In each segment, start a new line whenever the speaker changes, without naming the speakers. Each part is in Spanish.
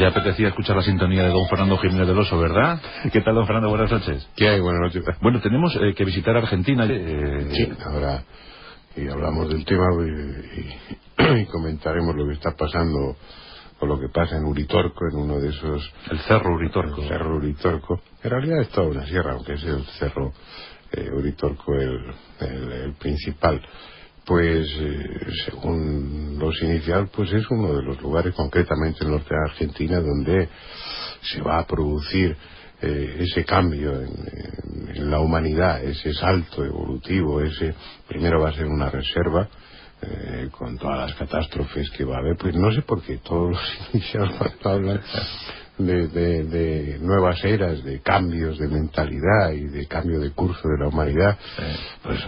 Ya apetecía escuchar la sintonía de don Fernando Jiménez del Oso, ¿verdad? ¿Qué tal, don Fernando? Buenas noches.
¿Qué hay? Buenas noches.
Bueno, tenemos que visitar Argentina.
Sí, ahora y hablamos del tema y comentaremos lo que está pasando o lo que pasa en Uritorco, en uno de esos...
El Cerro Uritorco.
El Cerro Uritorco. En realidad es toda una sierra, aunque es el Cerro Uritorco el principal. Pues según los iniciales, pues es uno de los lugares, concretamente en el norte de Argentina, donde se va a producir ese cambio en la humanidad, ese salto evolutivo. Primero va a ser una reserva con todas las catástrofes que va a haber. Pues no sé por qué todos los iniciados, cuando hablan de nuevas eras, de cambios de mentalidad y de cambio de curso de la humanidad, pues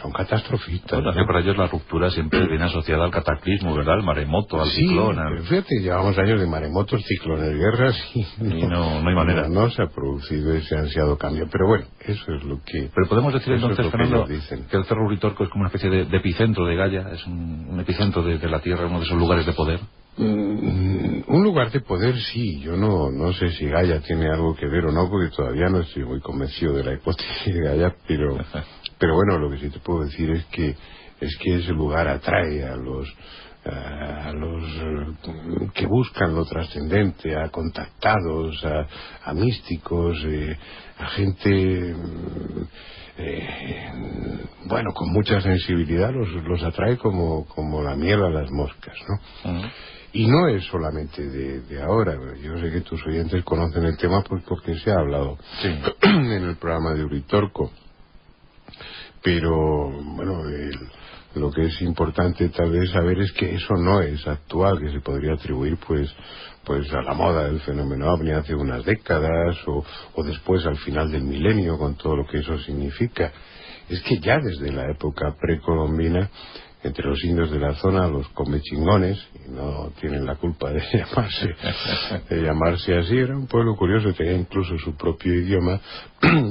son catastrofistas.
Bueno, ¿no? Para ellos la ruptura siempre viene asociada al cataclismo, ¿verdad? Al maremoto, al ciclón.
Pero fíjate, llevamos años de maremotos, ciclones, guerras y
no hay manera.
No se ha producido ese ansiado cambio. Pero bueno, eso es lo que...
Pero podemos decir entonces, Fernando, que el Cerro Uritorco es como una especie de epicentro de Gaia, es un epicentro de la Tierra, uno de esos lugares de poder.
Un lugar de poder, sí. Yo no sé si Gaia tiene algo que ver o no, porque todavía no estoy muy convencido de la hipótesis de Gaia, pero bueno, lo que sí te puedo decir es que ese lugar atrae a los que buscan lo trascendente, a contactados, a místicos, a gente bueno, con mucha sensibilidad. Los atrae como la miel a las moscas, ¿no? Uh-huh. Y no es solamente de ahora. Yo sé que tus oyentes conocen el tema pues porque se ha hablado en el programa de Uritorco. Pero, bueno, lo que es importante tal vez saber es que eso no es actual, que se podría atribuir pues a la moda del fenómeno ovni hace unas décadas o después al final del milenio, con todo lo que eso significa. Es que ya desde la época precolombina, entre los indios de la zona, los comechingones, y no tienen la culpa de llamarse así, era un pueblo curioso, tenía incluso su propio idioma,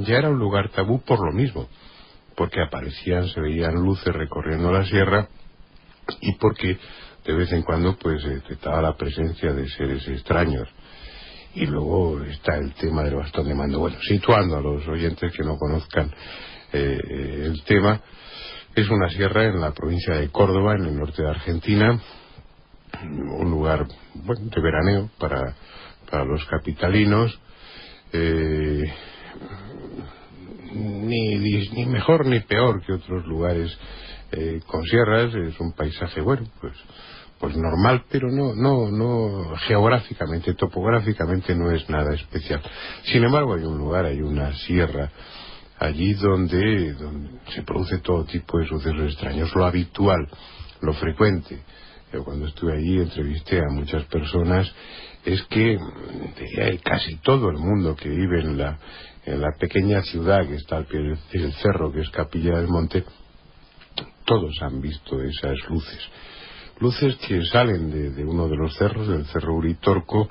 ya era un lugar tabú por lo mismo, porque se veían luces recorriendo la sierra y porque de vez en cuando pues detectaba la presencia de seres extraños. Y luego está el tema del bastón de mando. Bueno, situando a los oyentes que no conozcan el tema, es una sierra en la provincia de Córdoba, en el norte de Argentina, un lugar de veraneo para los capitalinos, ni mejor ni peor que otros lugares con sierras. Es un paisaje pues normal, pero no geográficamente, topográficamente no es nada especial. Sin embargo, hay una sierra allí donde se produce todo tipo de sucesos extraños. Lo habitual, lo frecuente, yo cuando estuve allí entrevisté a muchas personas, es que casi todo el mundo que vive en la pequeña ciudad que está al pie del cerro, que es Capilla del Monte, todos han visto esas luces que salen de uno de los cerros, del Cerro Uritorco,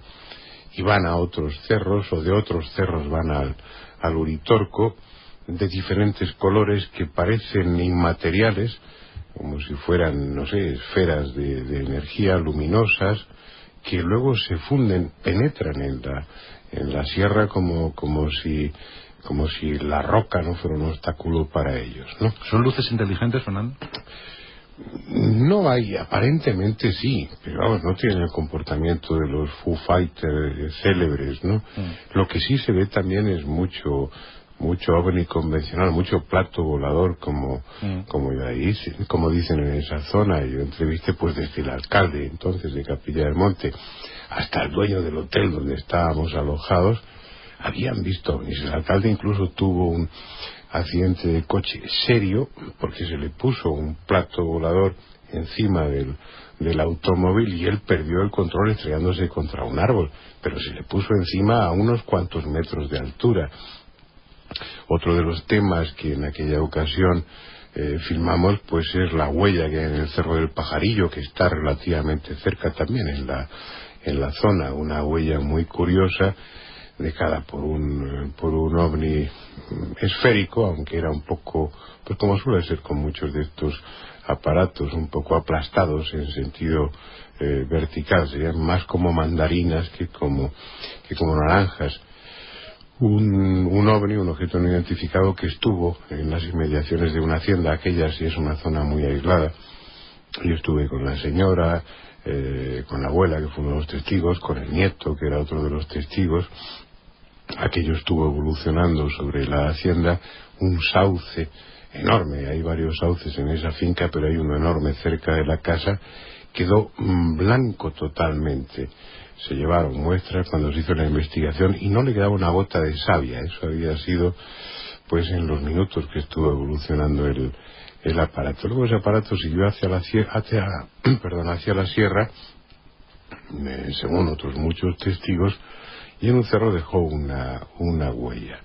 y van a otros cerros, o de otros cerros van al Uritorco, de diferentes colores que parecen inmateriales, como si fueran, no sé, esferas de energía luminosas, que luego se funden, penetran en la sierra como si la roca no fuera un obstáculo para ellos, ¿no?
¿Son luces inteligentes, Fernando?
No hay, aparentemente sí, pero vamos, no tienen el comportamiento de los Foo Fighters célebres, ¿no? Lo que sí se ve también es mucho ovni convencional, mucho plato volador, como dicen en esa zona. Yo entrevisté pues desde el alcalde entonces de Capilla del Monte hasta el dueño del hotel donde estábamos alojados, habían visto ovnis. El alcalde incluso tuvo un accidente de coche serio porque se le puso un plato volador encima del automóvil y él perdió el control estrellándose contra un árbol, pero se le puso encima a unos cuantos metros de altura. Otro de los temas que en aquella ocasión filmamos pues es la huella que hay en el Cerro del Pajarillo, que está relativamente cerca también en la zona, una huella muy curiosa dejada por un ovni esférico, aunque era un poco, pues como suele ser con muchos de estos aparatos, un poco aplastados en sentido vertical, serían más como mandarinas que como naranjas. Un ovni, un objeto no identificado que estuvo en las inmediaciones de una hacienda, aquella sí es una zona muy aislada. Yo estuve con la señora, con la abuela, que fue uno de los testigos, con el nieto, que era otro de los testigos. Aquello estuvo evolucionando sobre la hacienda, un sauce enorme, hay varios sauces en esa finca, pero hay uno enorme cerca de la casa, quedó blanco totalmente. Se llevaron muestras cuando se hizo la investigación y no le quedaba una gota de savia. Eso había sido pues en los minutos que estuvo evolucionando el aparato. Luego ese aparato siguió hacia la sierra, según otros muchos testigos, y en un cerro dejó una huella.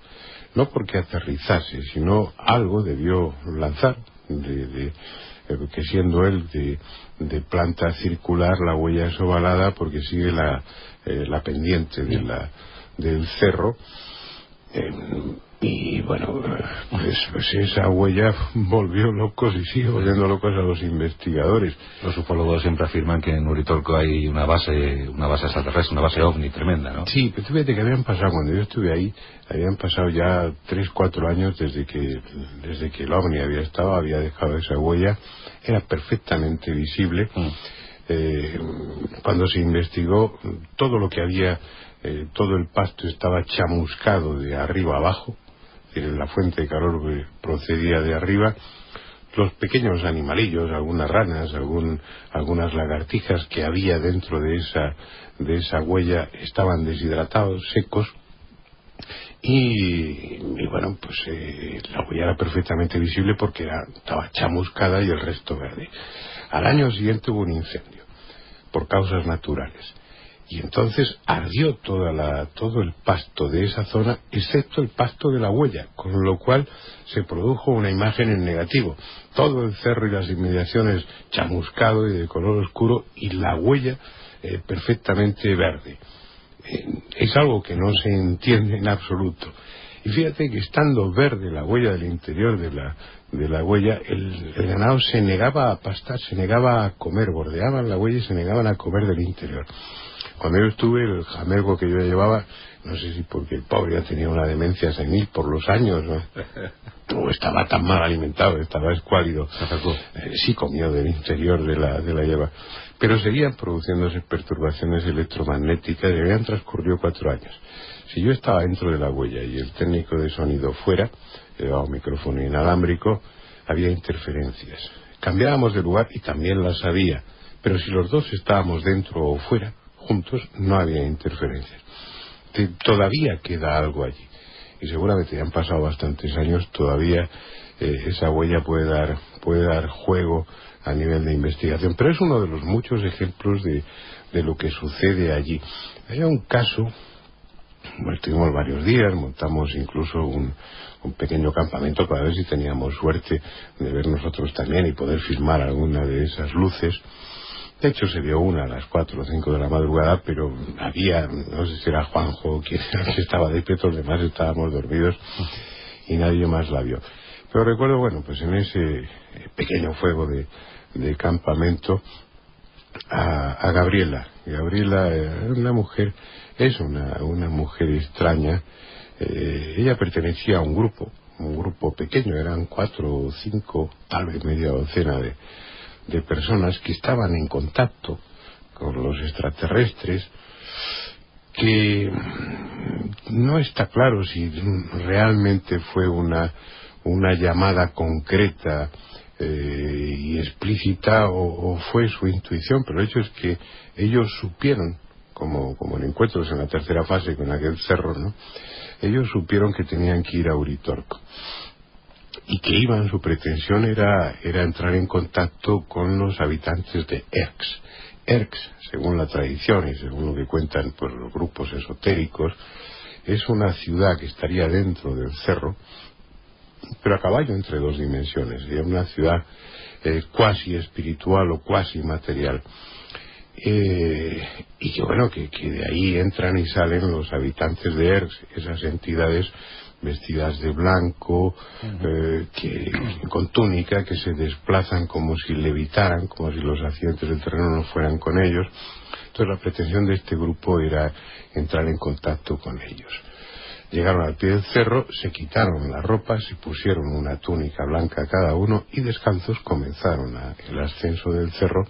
No porque aterrizase, sino algo debió lanzar, que siendo él de planta circular, la huella es ovalada porque sigue la pendiente del cerro. Y bueno, pues esa huella volvió locos y sigue volviendo locos a los investigadores.
Los ufólogos siempre afirman que en Uritorco hay una base extraterrestre, una base ovni tremenda, ¿no?
Sí, pero fíjate que cuando yo estuve ahí, habían pasado ya 3-4 años desde que el ovni había dejado esa huella, era perfectamente visible. Cuando se investigó, todo lo que había, todo el pasto estaba chamuscado de arriba abajo. La fuente de calor procedía de arriba. Los pequeños animalillos, algunas ranas, algunas lagartijas que había dentro de esa huella estaban deshidratados, secos. Y bueno, pues la huella era perfectamente visible porque estaba chamuscada y el resto verde. Al año siguiente hubo un incendio por causas naturales. Y entonces ardió todo el pasto de esa zona, excepto el pasto de la huella, con lo cual se produjo una imagen en negativo. Todo el cerro y las inmediaciones chamuscado y de color oscuro, y la huella perfectamente verde. Es algo que no se entiende en absoluto. Y fíjate que estando verde la huella del interior de la huella, el ganado se negaba a pastar, se negaba a comer, bordeaban la huella y se negaban a comer del interior. Cuando yo estuve, el jamelgo que yo llevaba, no sé si porque el pobre ya tenía una demencia senil por los años, ¿no? O estaba tan mal alimentado, estaba escuálido, sí comió del interior de la lleva, pero seguían produciéndose perturbaciones electromagnéticas y habían transcurrido 4 años. Si yo estaba dentro de la huella y el técnico de sonido fuera, llevaba un micrófono inalámbrico, había interferencias. Cambiábamos de lugar y también las había, pero si los dos estábamos dentro o fuera, juntos, no había interferencias. Todavía queda algo allí. Y seguramente ya han pasado bastantes años, todavía esa huella puede dar juego a nivel de investigación. Pero es uno de los muchos ejemplos de lo que sucede allí. Hay un caso, bueno, estuvimos varios días, montamos incluso un pequeño campamento para ver si teníamos suerte de ver nosotros también y poder filmar alguna de esas luces. De hecho se vio una a las 4 o 5 de la madrugada, pero había, no sé si era Juanjo quien estaba despierto, los demás estábamos dormidos y nadie más la vio. Pero recuerdo, bueno, pues en ese pequeño fuego de campamento a Gabriela. Gabriela era una mujer, es una mujer extraña. Ella pertenecía a un grupo pequeño, eran 4 o 5, tal vez media docena de personas que estaban en contacto con los extraterrestres, que no está claro si realmente fue una llamada concreta y explícita o fue su intuición, pero el hecho es que ellos supieron, como en encuentros en la tercera fase con aquel cerro, ¿no? Ellos supieron que tenían que ir a Uritorco y que su pretensión era entrar en contacto con los habitantes de Erx. Erx, según la tradición y según lo que cuentan pues los grupos esotéricos, es una ciudad que estaría dentro del cerro, pero a caballo entre 2 dimensiones. Es una ciudad cuasi espiritual o cuasi material. y que bueno, que de ahí entran y salen los habitantes de Ers, esas entidades vestidas de blanco, con túnica, que se desplazan como si levitaran, como si los accidentes del terreno no fueran con ellos. Entonces la pretensión de este grupo era entrar en contacto con ellos. Llegaron al pie del cerro, se quitaron la ropa, se pusieron una túnica blanca cada uno y descalzos comenzaron el ascenso del cerro,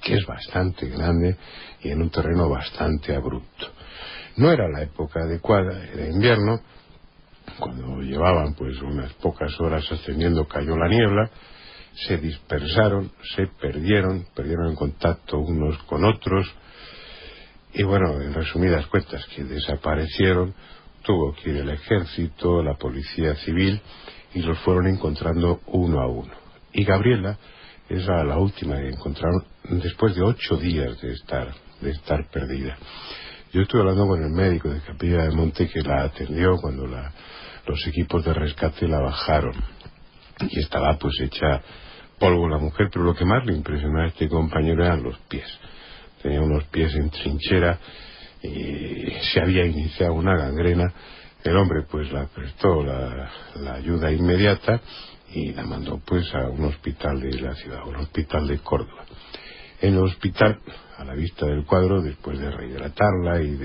que es bastante grande y en un terreno bastante abrupto. No era la época adecuada, era invierno. Cuando llevaban pues unas pocas horas ascendiendo, cayó la niebla, se dispersaron, se perdieron el contacto unos con otros y bueno, en resumidas cuentas, que desaparecieron. Tuvo que ir el ejército, la policía civil y los fueron encontrando uno a uno. Y Gabriela es la última que encontraron después de 8 días de estar perdida. Yo estuve hablando con el médico de Capilla del Monte que la atendió cuando los equipos de rescate la bajaron y estaba pues hecha polvo la mujer, pero lo que más le impresionó a este compañero eran los pies. Tenía unos pies en trinchera y se había iniciado una gangrena. El hombre pues la prestó la ayuda inmediata y la mandó pues a un hospital de la ciudad, un hospital de Córdoba. En el hospital, a la vista del cuadro, después de rehidratarla y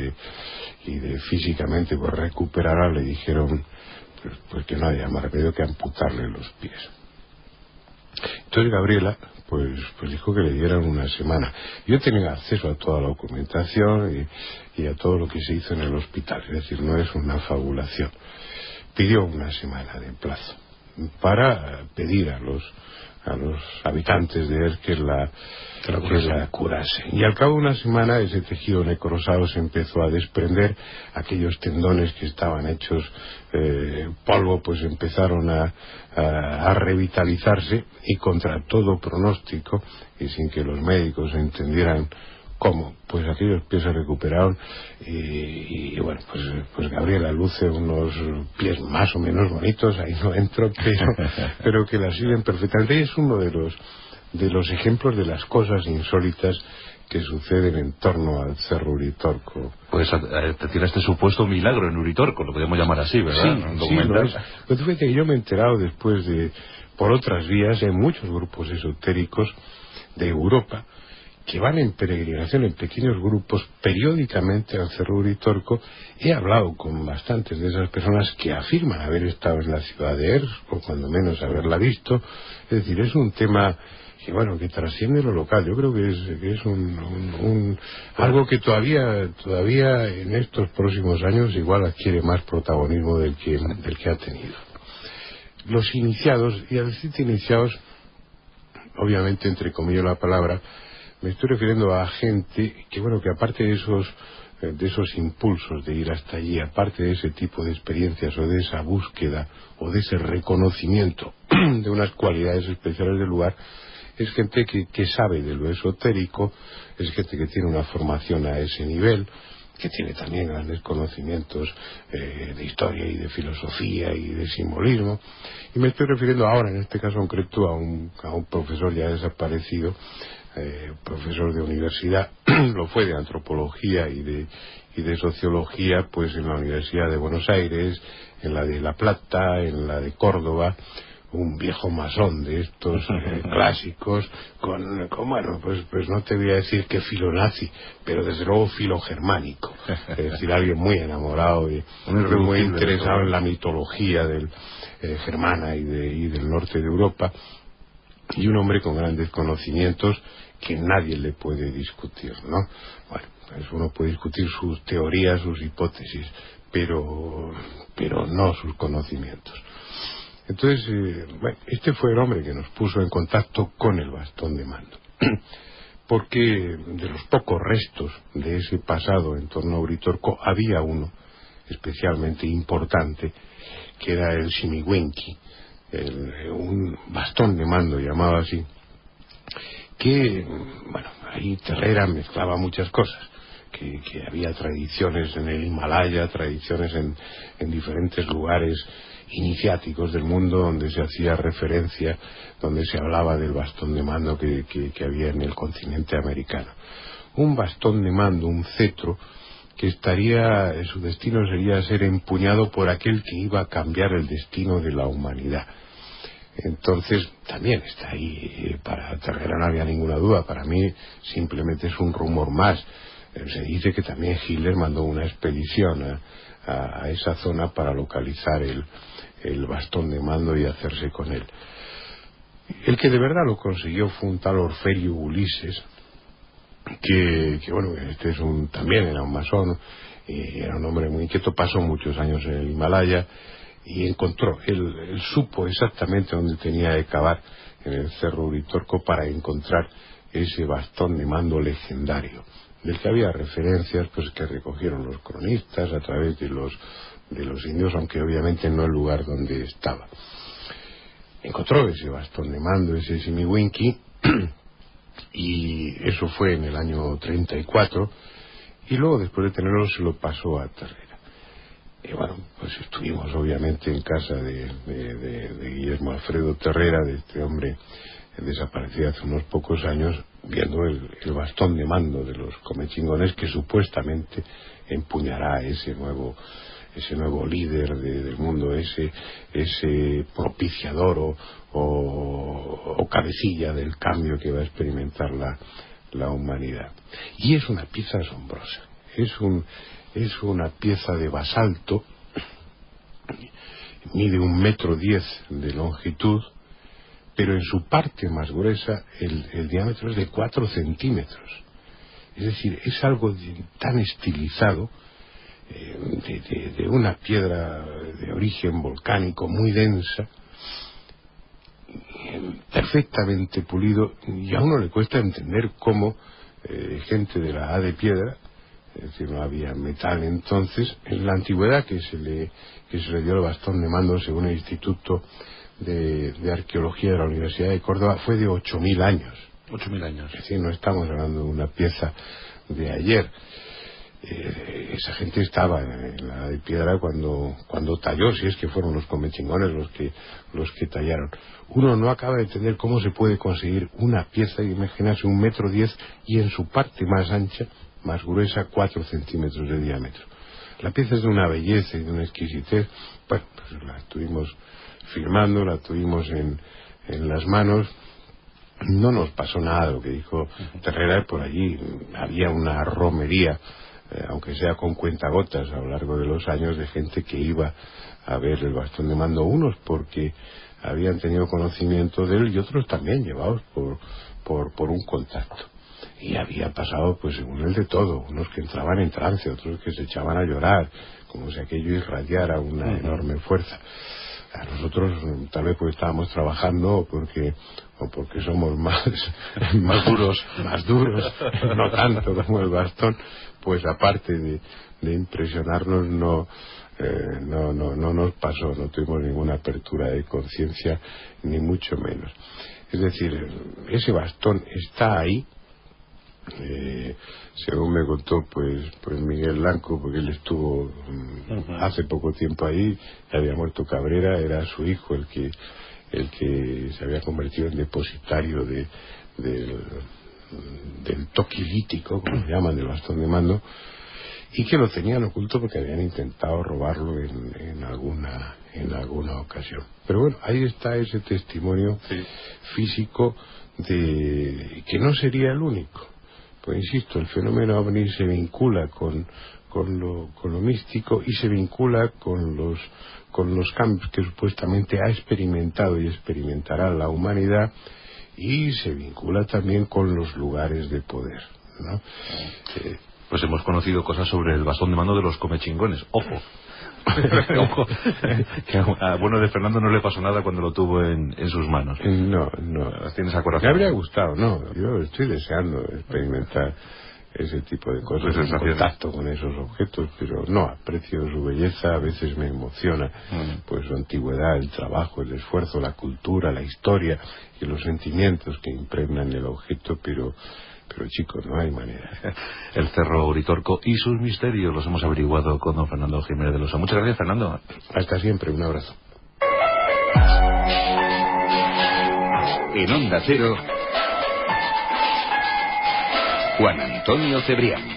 de físicamente pues recuperarla, le dijeron pues que no había más remedio que amputarle los pies. Entonces Gabriela pues dijo que le dieran una semana. Yo tenía acceso a toda la documentación y a todo lo que se hizo en el hospital, es decir, no es una fabulación. Pidió una semana de plazo para pedir a los habitantes de él que la curasen. Y al cabo de una semana ese tejido necrosado se empezó a desprender, aquellos tendones que estaban hechos polvo pues empezaron a revitalizarse y contra todo pronóstico y sin que los médicos entendieran cómo, pues aquellos pies se recuperaron y bueno, pues Gabriela luce unos pies más o menos bonitos, ahí no entro, pero que la siguen perfectamente. Y es uno de los ejemplos de las cosas insólitas que suceden en torno al Cerro Uritorco.
Pues te tiraste supuesto milagro en Uritorco, lo podemos llamar así, ¿verdad?
Sí, lo es. Pero tú ves que yo me he enterado después por otras vías, hay muchos grupos esotéricos de Europa que van en peregrinación en pequeños grupos periódicamente al Cerro Uritorco. He hablado con bastantes de esas personas que afirman haber estado en la ciudad de Ers, o cuando menos haberla visto. Es decir, es un tema que trasciende lo local. Yo creo que es algo que todavía en estos próximos años igual adquiere más protagonismo del que ha tenido. Los iniciados, y al decir iniciados, obviamente entre comillas la palabra, me estoy refiriendo a gente que aparte de esos impulsos de ir hasta allí, aparte de ese tipo de experiencias o de esa búsqueda o de ese reconocimiento de unas cualidades especiales del lugar, es gente que sabe de lo esotérico, es gente que tiene una formación a ese nivel, que tiene también grandes conocimientos de historia y de filosofía y de simbolismo. Y me estoy refiriendo ahora, en este caso concreto, a un profesor ya desaparecido, profesor de universidad, lo fue de antropología y de sociología, pues en la Universidad de Buenos Aires, en la de La Plata, en la de Córdoba, un viejo masón de estos clásicos, con pues no te voy a decir que filonazi, pero desde luego filogermánico, es decir, alguien muy enamorado y muy interesado en la mitología germana y del norte de Europa, y un hombre con grandes conocimientos que nadie le puede discutir, ¿no? Bueno, pues uno puede discutir sus teorías, sus hipótesis, pero no sus conocimientos. Entonces, este fue el hombre que nos puso en contacto con el bastón de mando, porque de los pocos restos de ese pasado en torno a Uritorco había uno especialmente importante, que era el Shimiwenki, un bastón de mando llamado así, que, ahí Terrera mezclaba muchas cosas, que había tradiciones en el Himalaya, tradiciones en diferentes lugares iniciáticos del mundo donde se hacía referencia, donde se hablaba del bastón de mando que había en el continente americano. un bastón de mando, un cetro, que su destino sería ser empuñado por aquel que iba a cambiar el destino de la humanidad. Entonces, también está ahí, para Terrera no había ninguna duda, para mí simplemente es un rumor más. Se dice que también Hitler mandó una expedición a esa zona para localizar el bastón de mando y hacerse con él. El que de verdad lo consiguió fue un tal Orfelio Ulises, que bueno, también era un masón, y era un hombre muy inquieto, pasó muchos años en el Himalaya y encontró, él supo exactamente dónde tenía que cavar en el Cerro Uritorco para encontrar ese bastón de mando legendario, del que había referencias pues que recogieron los cronistas a través de los indios, aunque obviamente no el lugar donde estaba. Encontró ese bastón de mando, ese Simiwinki, y eso fue en el año 34, y luego después de tenerlo se lo pasó a Terrera. Y bueno, pues estuvimos obviamente en casa de Guillermo Alfredo Terrera, de este hombre desaparecido hace unos pocos años, viendo el bastón de mando de los comechingones que supuestamente empuñará ese nuevo líder del mundo, ese propiciador o cabecilla del cambio que va a experimentar la humanidad. Y es una pieza asombrosa, es una pieza de basalto, mide 1,10 m de longitud, pero en su parte más gruesa el diámetro es de 4 centímetros. Es decir, es algo tan estilizado, de una piedra de origen volcánico muy densa, perfectamente pulido, y a uno le cuesta entender cómo gente de la edad de piedra, es decir, no había metal entonces, en la antigüedad que se le dio el bastón de mando, según el Instituto de Arqueología de la Universidad de Córdoba, fue de 8.000 años.
8.000 años.
Es decir, no estamos hablando de una pieza de ayer. Esa gente estaba en la edad de piedra cuando talló, si es que fueron los comechingones los que tallaron. Uno no acaba de entender cómo se puede conseguir una pieza, imagínate, 1,10 m y en su parte más ancha, más gruesa, 4 centímetros de diámetro. La pieza es de una belleza y de una exquisitez. Bueno, pues la estuvimos firmando, la tuvimos en las manos. No nos pasó nada de lo que dijo Terrera. Por allí había una romería, aunque sea con cuentagotas a lo largo de los años, de gente que iba a ver el bastón de mando, unos porque habían tenido conocimiento de él y otros también llevados por un contacto. Y había pasado, pues según él, de todo, unos que entraban en trance, otros que se echaban a llorar, como si aquello irradiara una enorme fuerza. A nosotros, tal vez porque estábamos trabajando o porque somos más duros, no tanto como el bastón, pues aparte de impresionarnos, no nos pasó, no tuvimos ninguna apertura de conciencia, ni mucho menos. Es decir, ese bastón está ahí, según me contó pues Miguel Blanco, porque él estuvo hace poco tiempo ahí, había muerto Cabrera, era su hijo el que se había convertido en depositario del toque lítico, como llaman, del bastón de mando, y que lo tenían oculto porque habían intentado robarlo en alguna ocasión. Pero bueno, ahí está ese testimonio físico de que no sería el único. Pues insisto, el fenómeno ovni se vincula con lo místico y se vincula con los cambios que supuestamente ha experimentado y experimentará la humanidad, y se vincula también con los lugares de poder, ¿no?
Pues hemos conocido cosas sobre el bastón de mando de los comechingones. ¡Ojo! Ojo, que a bueno de Fernando no le pasó nada cuando lo tuvo en sus manos.
No.
Las tienes a corazón.
Me habría gustado, yo estoy deseando experimentar ese tipo de cosas, en contacto con esos objetos, pero no, aprecio su belleza, a veces me emociona pues su antigüedad, el trabajo, el esfuerzo, la cultura, la historia y los sentimientos que impregnan el objeto, pero chicos, no hay manera.
El Cerro Uritorco y sus misterios los hemos averiguado con don Fernando Jiménez de Losa. Muchas gracias, Fernando.
Hasta siempre, un abrazo.
En Onda Cero, Juan Antonio Cebrián.